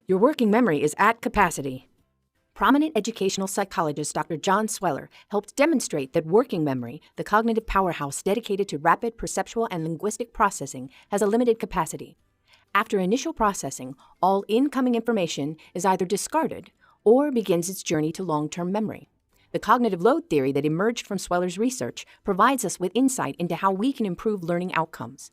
Your working memory is at capacity. Prominent educational psychologist Dr. John Sweller helped demonstrate that working memory, the cognitive powerhouse dedicated to rapid perceptual and linguistic processing, has a limited capacity. After initial processing, all incoming information is either discarded or begins its journey to long-term memory. The cognitive load theory that emerged from Sweller's research provides us with insight into how we can improve learning outcomes.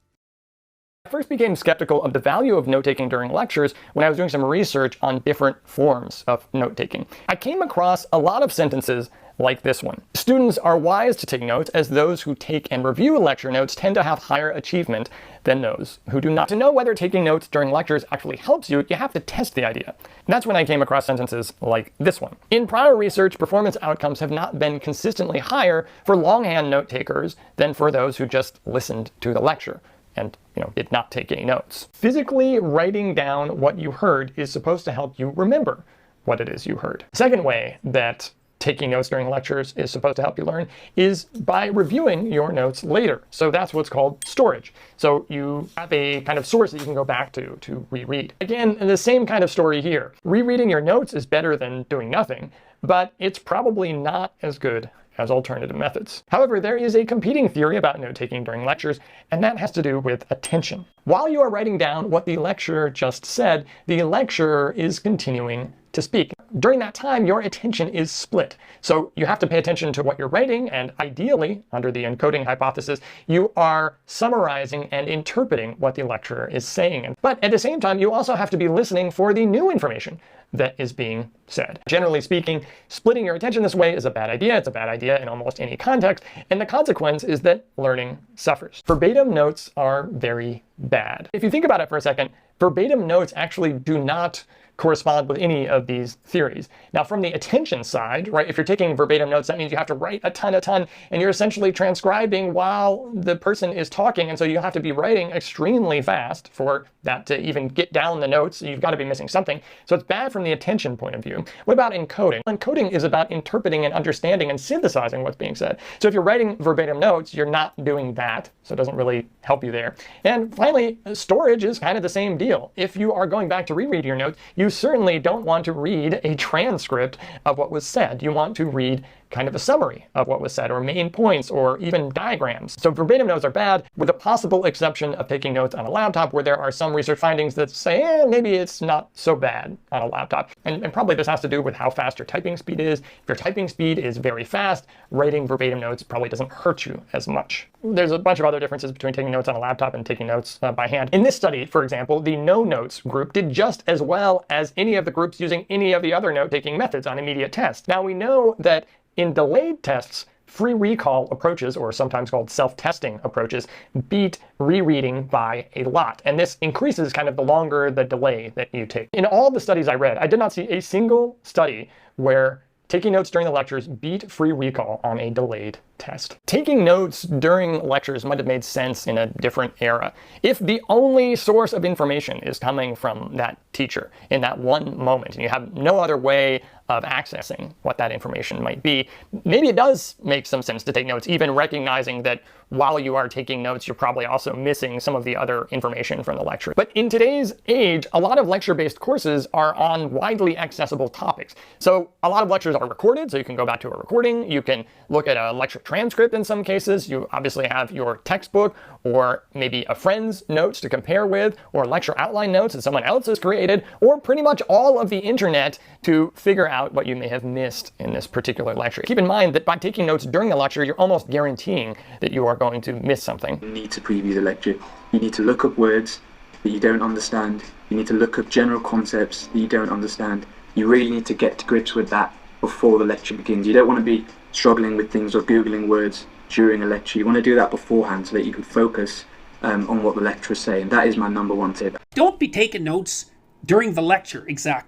I first became skeptical of the value of note-taking during lectures when I was doing some research on different forms of note-taking. I came across a lot of sentences like this one. Students are wise to take notes, as those who take and review lecture notes tend to have higher achievement than those who do not. To know whether taking notes during lectures actually helps you, you have to test the idea. And that's when I came across sentences like this one. In prior research, performance outcomes have not been consistently higher for longhand note takers than for those who just listened to the lecture and did not take any notes. Physically writing down what you heard is supposed to help you remember what it is you heard. The second way that taking notes during lectures is supposed to help you learn is by reviewing your notes later. So that's what's called storage. So you have a kind of source that you can go back to reread. Again, the same kind of story here. Rereading your notes is better than doing nothing, but it's probably not as good as alternative methods. However, there is a competing theory about note-taking during lectures, and that has to do with attention. While you are writing down what the lecturer just said, the lecturer is continuing to speak. During that time, your attention is split. So you have to pay attention to what you're writing, and ideally, under the encoding hypothesis, you are summarizing and interpreting what the lecturer is saying. But at the same time, you also have to be listening for the new information that is being said. Generally speaking, splitting your attention this way is a bad idea. It's a bad idea in almost any context, and the consequence is that learning suffers. Verbatim notes are very bad. If you think about it for a second, verbatim notes actually do not correspond with any of these theories. Now, from the attention side, right, if you're taking verbatim notes, that means you have to write a ton, and you're essentially transcribing while the person is talking, and so you have to be writing extremely fast for that to even get down the notes. You've got to be missing something. So it's bad from the attention point of view. What about encoding? Encoding is about interpreting and understanding and synthesizing what's being said. So if you're writing verbatim notes, you're not doing that, so it doesn't really help you there. And finally, storage is kind of the same deal. If you are going back to reread your notes, you certainly don't want to read a transcript of what was said. You want to read kind of a summary of what was said, or main points, or even diagrams. So verbatim notes are bad, with the possible exception of taking notes on a laptop, where there are some research findings that say, maybe it's not so bad on a laptop. And probably this has to do with how fast your typing speed is. If your typing speed is very fast, writing verbatim notes probably doesn't hurt you as much. There's a bunch of other differences between taking notes on a laptop and taking notes by hand. In this study, for example, the no notes group did just as well as any of the groups using any of the other note-taking methods on immediate tests. Now, we know that in delayed tests, free recall approaches, or sometimes called self-testing approaches, beat rereading by a lot. And this increases kind of the longer the delay that you take. In all the studies I read, I did not see a single study where taking notes during the lectures beat free recall on a delayed test. Taking notes during lectures might have made sense in a different era. If the only source of information is coming from that teacher in that one moment, and you have no other way of accessing what that information might be, maybe it does make some sense to take notes, even recognizing that while you are taking notes, you're probably also missing some of the other information from the lecture. But in today's age, a lot of lecture-based courses are on widely accessible topics. So a lot of lectures are recorded, so you can go back to a recording. You can look at a lecture transcript in some cases. You obviously have your textbook, or maybe a friend's notes to compare with, or lecture outline notes that someone else has created, or pretty much all of the internet to figure out what you may have missed in this particular lecture. Keep in mind that by taking notes during the lecture, you're almost guaranteeing that you are going to miss something. You need to preview the lecture. You need to look up words that you don't understand. You need to look up general concepts that you don't understand. You really need to get to grips with that before the lecture begins. You don't want to be struggling with things or Googling words during a lecture. You want to do that beforehand so that you can focus on what the lecturer is saying. That is my number one tip. Don't be taking notes during the lecture,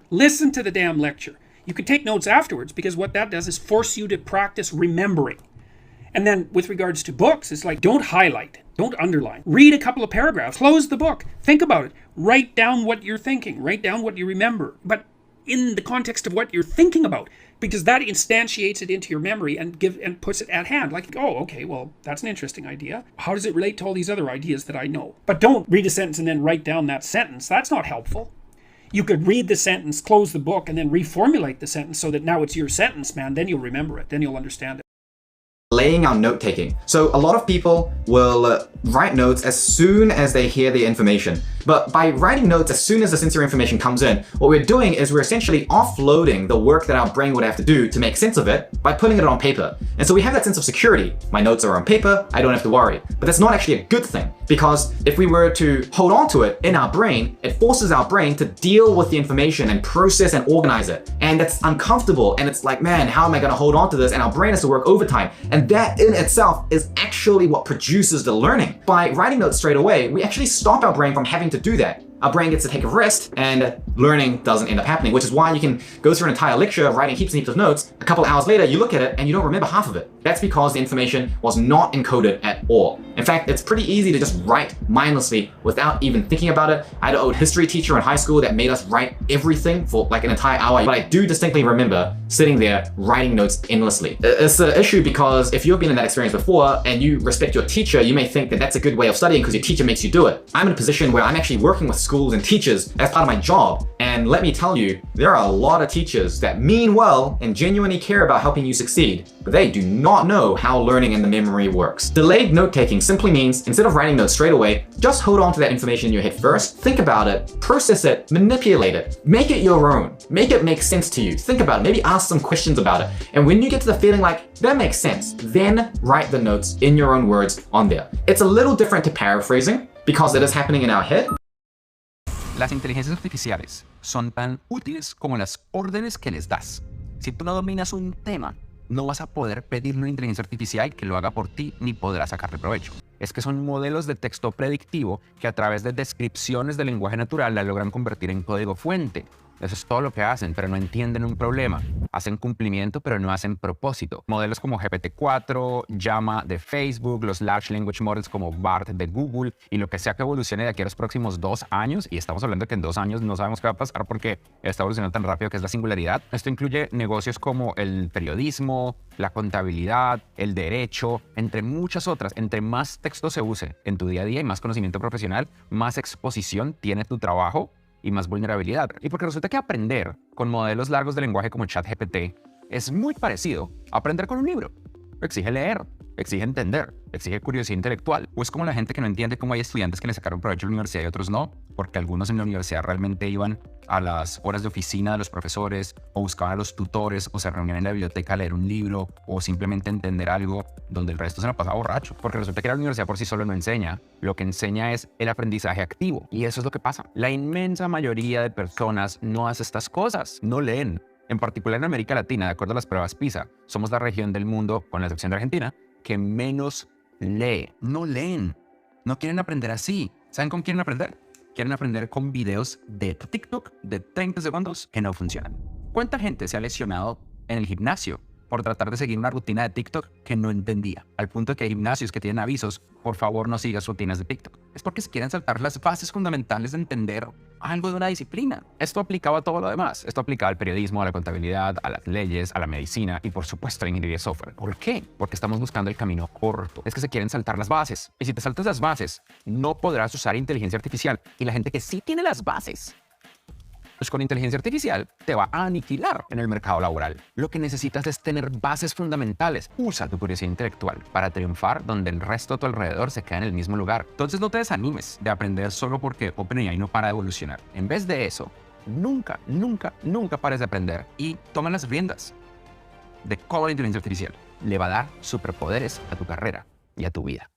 Listen to the damn lecture. You can take notes afterwards, because what that does is force you to practice remembering. And then with regards to books, it's like, don't highlight, don't underline. Read a couple of paragraphs, close the book, think about it, write down what you're thinking, write down what you remember, but in the context of what you're thinking about, because that instantiates it into your memory and puts it at hand. Like, oh, okay, well, that's an interesting idea. How does it relate to all these other ideas that I know? But don't read a sentence and then write down that sentence. That's not helpful. You could read the sentence, close the book, and then reformulate the sentence so that now it's your sentence, man. Then you'll remember it. Then you'll understand it. Laying out note-taking. So a lot of people will write notes as soon as they hear the information. But by writing notes as soon as the sensory information comes in, what we're doing is we're essentially offloading the work that our brain would have to do to make sense of it by putting it on paper. And so we have that sense of security. My notes are on paper, I don't have to worry. But that's not actually a good thing, because if we were to hold on to it in our brain, it forces our brain to deal with the information and process and organize it. And that's uncomfortable, and it's like, man, how am I gonna hold on to this? And our brain has to work overtime. And that in itself is actually what produces the learning. By writing notes straight away, we actually stop our brain from having to do that. Our brain gets to take a rest, and learning doesn't end up happening, which is why you can go through an entire lecture writing heaps and heaps of notes. A couple hours later, you look at it and you don't remember half of it. That's because the information was not encoded at all. In fact, it's pretty easy to just write mindlessly without even thinking about it. I had an old history teacher in high school that made us write everything for like an entire hour, but I do distinctly remember sitting there writing notes endlessly. It's an issue because if you've been in that experience before and you respect your teacher, you may think that that's a good way of studying because your teacher makes you do it. I'm in a position where I'm actually working with schools and teachers as part of my job, and let me tell you, there are a lot of teachers that mean well and genuinely care about helping you succeed, but they do not know how learning and the memory works. Delayed note-taking simply means instead of writing notes straight away, just hold on to that information in your head first, think about it, process it, manipulate it, make it your own, make it make sense to you, think about it, maybe ask some questions about it, and when you get to the feeling like that makes sense, then write the notes in your own words on there. It's a little different to paraphrasing because it is happening in our head. Las inteligencias artificiales son tan útiles como las órdenes que les das. Si tú no dominas un tema, no vas a poder pedirle a una inteligencia artificial que lo haga por ti ni podrás sacarle provecho. Es que son modelos de texto predictivo que a través de descripciones del lenguaje natural la logran convertir en código fuente. Eso es todo lo que hacen, pero no entienden un problema. Hacen cumplimiento, pero no hacen propósito. Modelos como GPT-4, Llama de Facebook, los Large Language Models como BART de Google y lo que sea que evolucione de aquí a los próximos 2 años, y estamos hablando de que en 2 años no sabemos qué va a pasar porque está evolucionando tan rápido que es la singularidad. Esto incluye negocios como el periodismo, la contabilidad, el derecho, entre muchas otras. Entre más texto se use en tu día a día y más conocimiento profesional, más exposición tiene tu trabajo y más vulnerabilidad. Y porque resulta que aprender con modelos largos de lenguaje como ChatGPT es muy parecido a aprender con un libro. Exige leer, exige entender, exige curiosidad intelectual. O es como la gente que no entiende cómo hay estudiantes que le sacaron provecho a la universidad y otros no, porque algunos en la universidad realmente iban a las horas de oficina de los profesores, o buscaban a los tutores, o se reunían en la biblioteca a leer un libro, o simplemente entender algo donde el resto se la pasaba borracho. Porque resulta que la universidad por sí solo no enseña. Lo que enseña es el aprendizaje activo. Y eso es lo que pasa. La inmensa mayoría de personas no hace estas cosas, no leen. En particular en América Latina, de acuerdo a las pruebas PISA, somos la región del mundo, con la excepción de Argentina, que menos lee. No leen. No quieren aprender así. ¿Saben cómo quieren aprender? Quieren aprender con videos de TikTok de 30 segundos que no funcionan. ¿Cuánta gente se ha lesionado en el gimnasio por tratar de seguir una rutina de TikTok que no entendía? Al punto de que hay gimnasios que tienen avisos, por favor no sigas rutinas de TikTok. Es porque se quieren saltar las bases fundamentales de entender algo de una disciplina. Esto aplicaba a todo lo demás. Esto aplicaba al periodismo, a la contabilidad, a las leyes, a la medicina y por supuesto a la ingeniería de software. ¿Por qué? Porque estamos buscando el camino corto. Es que se quieren saltar las bases. Y si te saltas las bases, no podrás usar inteligencia artificial. Y la gente que sí tiene las bases, pues con inteligencia artificial te va a aniquilar en el mercado laboral. Lo que necesitas es tener bases fundamentales. Usa tu curiosidad intelectual para triunfar donde el resto a tu alrededor se queda en el mismo lugar. Entonces no te desanimes de aprender solo porque OpenAI no para de evolucionar. En vez de eso, nunca, nunca, nunca pares de aprender y toma las riendas de cómo la inteligencia artificial le va a dar superpoderes a tu carrera y a tu vida.